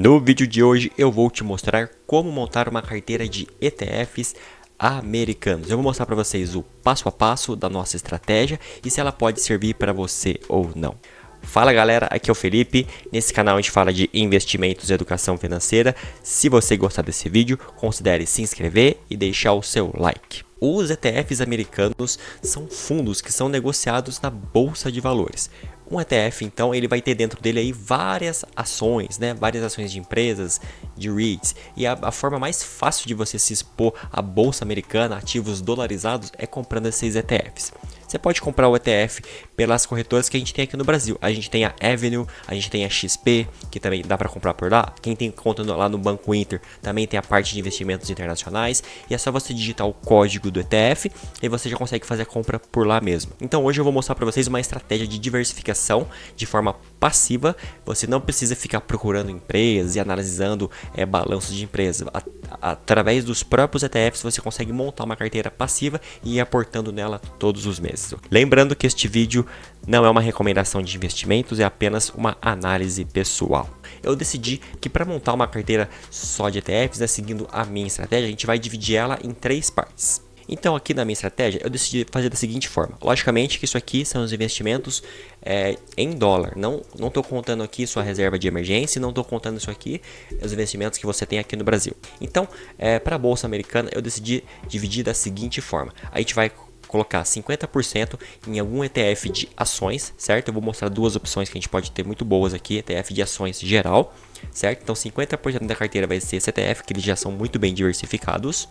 No vídeo de hoje eu vou te mostrar como montar uma carteira de ETFs americanos. Eu vou mostrar para vocês o passo a passo da nossa estratégia e se ela pode servir para você ou não. Fala galera, aqui é o Felipe. Nesse canal a gente fala de investimentos e educação financeira. Se você gostar desse vídeo, considere se inscrever e deixar o seu like. Os ETFs americanos são fundos que são negociados na bolsa de valores. Um ETF, então, ele vai ter dentro dele aí várias ações, né? Várias ações de empresas, de REITs. E a forma mais fácil de você se expor à bolsa americana, ativos dolarizados, é comprando esses ETFs. Você pode comprar o ETF pelas corretoras que a gente tem aqui no Brasil. A gente tem a Avenue, a gente tem a XP, que também dá para comprar por lá. Quem tem conta lá no Banco Inter também tem a parte de investimentos internacionais. E é só você digitar o código do ETF e você já consegue fazer a compra por lá mesmo. Então hoje eu vou mostrar para vocês uma estratégia de diversificação de forma passiva. Você não precisa ficar procurando empresas e analisando balanços de empresas. Através dos próprios ETFs você consegue montar uma carteira passiva e ir aportando nela todos os meses. Lembrando que este vídeo não é uma recomendação de investimentos, é apenas uma análise pessoal. Eu decidi que para montar uma carteira só de ETFs, né, seguindo a minha estratégia, a gente vai dividir ela em 3 partes. Então aqui na minha estratégia eu decidi fazer da seguinte forma. Logicamente que isso aqui são os investimentos em dólar. Não estou contando aqui sua reserva de emergência, não estou contando isso aqui, os investimentos que você tem aqui no Brasil. Então para a bolsa americana eu decidi dividir da seguinte forma. A gente vai colocar 50% em algum ETF de ações, certo? Eu vou mostrar duas opções que a gente pode ter muito boas aqui, ETF de ações geral, certo? Então 50% da carteira vai ser esse ETF, que eles já são muito bem diversificados.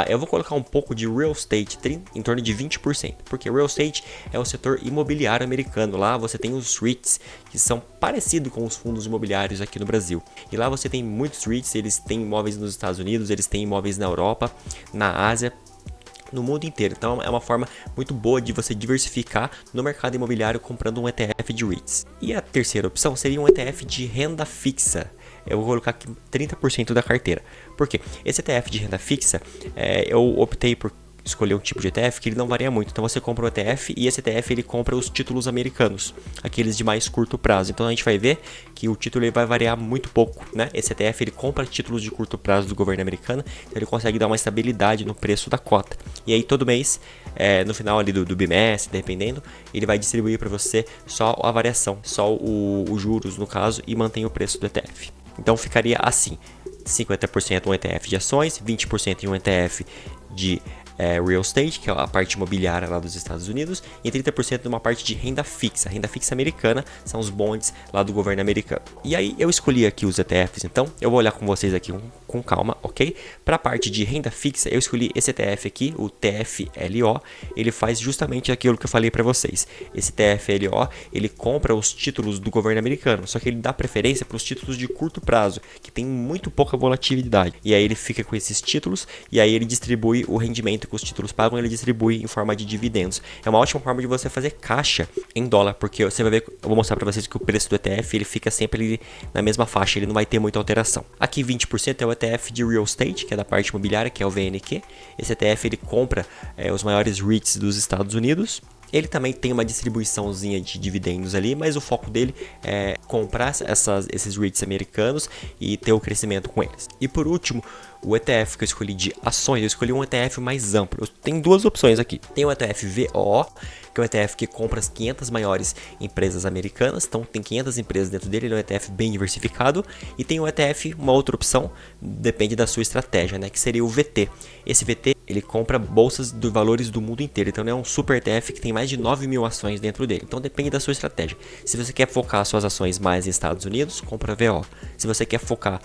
Eu vou colocar um pouco de real estate, em torno de 20%, porque real estate é o setor imobiliário americano. Lá você tem os REITs, que são parecidos com os fundos imobiliários aqui no Brasil. E lá você tem muitos REITs, eles têm imóveis nos Estados Unidos, eles têm imóveis na Europa, na Ásia, no mundo inteiro. Então é uma forma muito boa de você diversificar no mercado imobiliário comprando um ETF de REITs. E a terceira opção seria um ETF de renda fixa. Eu vou colocar aqui 30% da carteira. Por quê? Esse ETF de renda fixa, eu optei por escolher um tipo de ETF que ele não varia muito. Então você compra um ETF e esse ETF ele compra os títulos americanos, aqueles de mais curto prazo. Então a gente vai ver que o título ele vai variar muito pouco, né? Esse ETF ele compra títulos de curto prazo do governo americano, então ele consegue dar uma estabilidade no preço da cota. E aí todo mês, no final ali do bimestre, dependendo, ele vai distribuir para você só a variação, só os juros no caso, e mantém o preço do ETF. Então ficaria assim: 50% um ETF de ações, 20% em um ETF de real estate, que é a parte imobiliária lá dos Estados Unidos, e 30% de uma parte de renda fixa. A renda fixa americana são os bonds lá do governo americano. E aí eu escolhi aqui os ETFs, então eu vou olhar com vocês aqui com calma, ok? Para a parte de renda fixa, eu escolhi esse ETF aqui, o TFLO. Ele faz justamente aquilo que eu falei para vocês. Esse TFLO, ele compra os títulos do governo americano, só que ele dá preferência para os títulos de curto prazo, que tem muito pouca volatilidade. E aí ele fica com esses títulos e aí ele distribui o rendimento que os títulos pagam, ele distribui em forma de dividendos. É uma ótima forma de você fazer caixa em dólar, porque você vai ver, eu vou mostrar para vocês que o preço do ETF ele fica sempre ali na mesma faixa, ele não vai ter muita alteração. Aqui 20% é o ETF de real estate, que é da parte imobiliária, que é o VNQ. Esse ETF ele compra os maiores REITs dos Estados Unidos. Ele também tem uma distribuiçãozinha de dividendos ali, mas o foco dele é comprar esses REITs americanos e ter o crescimento com eles. E por último, o ETF que eu escolhi de ações, eu escolhi um ETF mais amplo. Tem duas opções aqui. Tem o ETF VOO, que é um ETF que compra as 500 maiores empresas americanas. Então tem 500 empresas dentro dele, ele é um ETF bem diversificado. E tem o ETF, uma outra opção, depende da sua estratégia, né, que seria o VT. Esse VT, ele compra bolsas de valores do mundo inteiro. Então é um super ETF que tem mais de 9 mil ações dentro dele. Então depende da sua estratégia. Se você quer focar suas ações mais em Estados Unidos, compra VO. Se você quer focar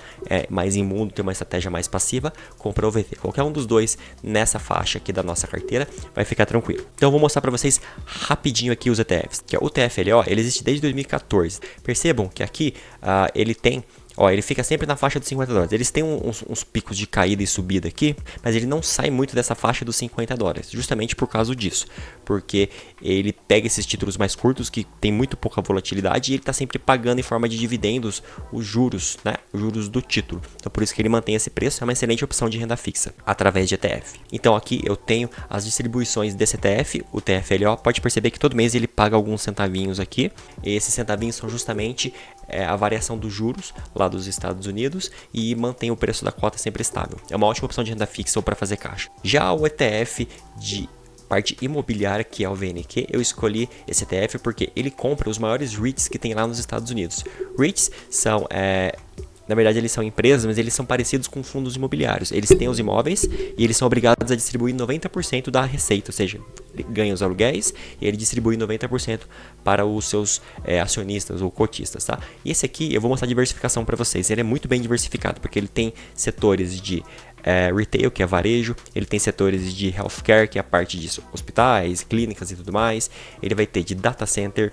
mais em mundo, ter uma estratégia mais passiva, compra o VT. Qualquer um dos dois nessa faixa aqui da nossa carteira vai ficar tranquilo. Então eu vou mostrar para vocês rapidinho aqui os ETFs. Que é o TFLO, ele existe desde 2014. Percebam que aqui ele tem Ó, ele fica sempre na faixa dos 50 dólares. Eles têm uns picos de caída e subida aqui, mas ele não sai muito dessa faixa dos 50 dólares, justamente por causa disso. Porque ele pega esses títulos mais curtos, que tem muito pouca volatilidade, e ele está sempre pagando em forma de dividendos os juros, né? Os juros do título. Então por isso que ele mantém esse preço, é uma excelente opção de renda fixa, através de ETF. Então aqui eu tenho as distribuições desse ETF, o TFLO. Pode perceber que todo mês ele paga alguns centavinhos aqui, e esses centavinhos são justamente a variação dos juros lá dos Estados Unidos e mantém o preço da cota sempre estável. É uma ótima opção de renda fixa ou para fazer caixa. Já o ETF de parte imobiliária, que é o VNQ, eu escolhi esse ETF porque ele compra os maiores REITs que tem lá nos Estados Unidos. REITs são... na verdade, eles são empresas, mas eles são parecidos com fundos imobiliários. Eles têm os imóveis e eles são obrigados a distribuir 90% da receita, ou seja, ele ganha os aluguéis e ele distribui 90% para os seus acionistas ou cotistas, tá? E esse aqui, eu vou mostrar a diversificação para vocês. Ele é muito bem diversificado, porque ele tem setores de retail, que é varejo, ele tem setores de healthcare, que é a parte de hospitais, clínicas e tudo mais. Ele vai ter de data center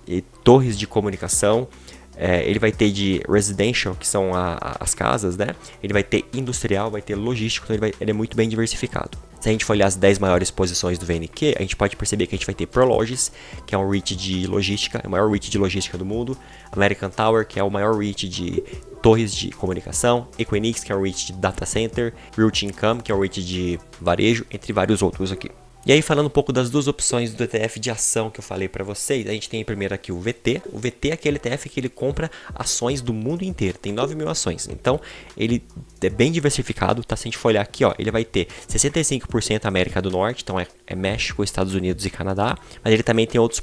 e torres de comunicação. Ele vai ter de residential, que são as casas, né? Ele vai ter industrial, vai ter logístico, então ele é muito bem diversificado. Se a gente for olhar as 10 maiores posições do VNQ, a gente pode perceber que a gente vai ter Prologis, que é um REIT de logística, é o maior REIT de logística do mundo. American Tower, que é o maior REIT de torres de comunicação. Equinix, que é o REIT de data center. Realty Income, que é o REIT de varejo, entre vários outros aqui. E aí, falando um pouco das duas opções do ETF de ação que eu falei para vocês, a gente tem primeiro aqui o VT. O VT é aquele ETF que ele compra ações do mundo inteiro, tem 9 mil ações. Então, ele é bem diversificado, tá? Se a gente for olhar aqui, ó, ele vai ter 65% América do Norte, então é México, Estados Unidos e Canadá. Mas ele também tem outros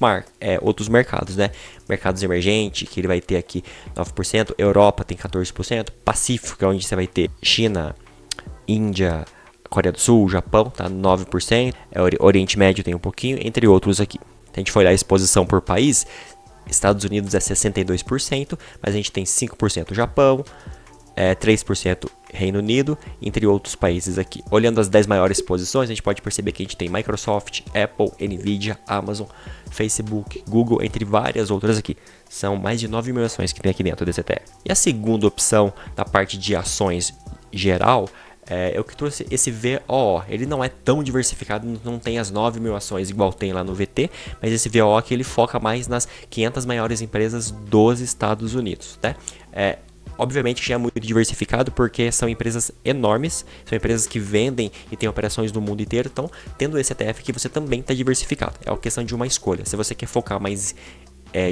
mercados, né? Mercados emergentes, que ele vai ter aqui 9%. Europa tem 14%. Pacífico, que é onde você vai ter China, Índia, Coreia do Sul, Japão, tá 9%, Oriente Médio tem um pouquinho, entre outros aqui. Se a gente for olhar a exposição por país, Estados Unidos é 62%, mas a gente tem 5% Japão, 3% Reino Unido, entre outros países aqui. Olhando as 10 maiores posições, a gente pode perceber que a gente tem Microsoft, Apple, Nvidia, Amazon, Facebook, Google, entre várias outras aqui. São mais de 9 mil ações que tem aqui dentro desse ETF. E a segunda opção, na parte de ações geral, eu que trouxe esse VOO. Ele não é tão diversificado, não tem as 9 mil ações igual tem lá no VT, mas esse VOO aqui ele foca mais nas 500 maiores empresas dos Estados Unidos, né? Obviamente já é muito diversificado porque são empresas enormes, são empresas que vendem e têm operações no mundo inteiro, então tendo esse ETF aqui você também está diversificado. É uma questão de uma escolha. Se você quer focar mais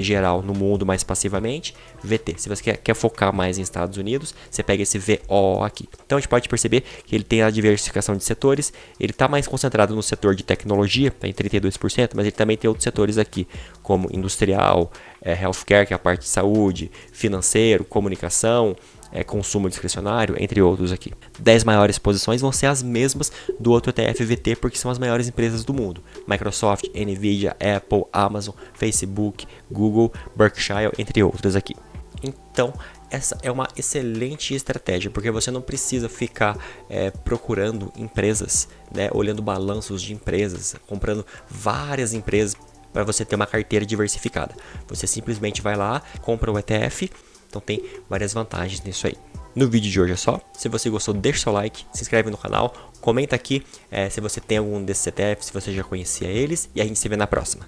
geral no mundo mais passivamente, VT. Se você quer focar mais em Estados Unidos, você pega esse VO aqui. Então a gente pode perceber que ele tem a diversificação de setores, ele está mais concentrado no setor de tecnologia, tá em 32%, mas ele também tem outros setores aqui, como industrial, healthcare, que é a parte de saúde, financeiro, comunicação, consumo discricionário, entre outros aqui. 10 maiores posições vão ser as mesmas do outro ETF VT, porque são as maiores empresas do mundo. Microsoft, Nvidia, Apple, Amazon, Facebook, Google, Berkshire, entre outras aqui. Então, essa é uma excelente estratégia, porque você não precisa ficar procurando empresas, né, olhando balanços de empresas, comprando várias empresas para você ter uma carteira diversificada. Você simplesmente vai lá, compra o ETF. Então tem várias vantagens nisso aí. No vídeo de hoje é só. Se você gostou, deixa seu like, se inscreve no canal, comenta aqui se você tem algum desses ETFs, se você já conhecia eles, e a gente se vê na próxima.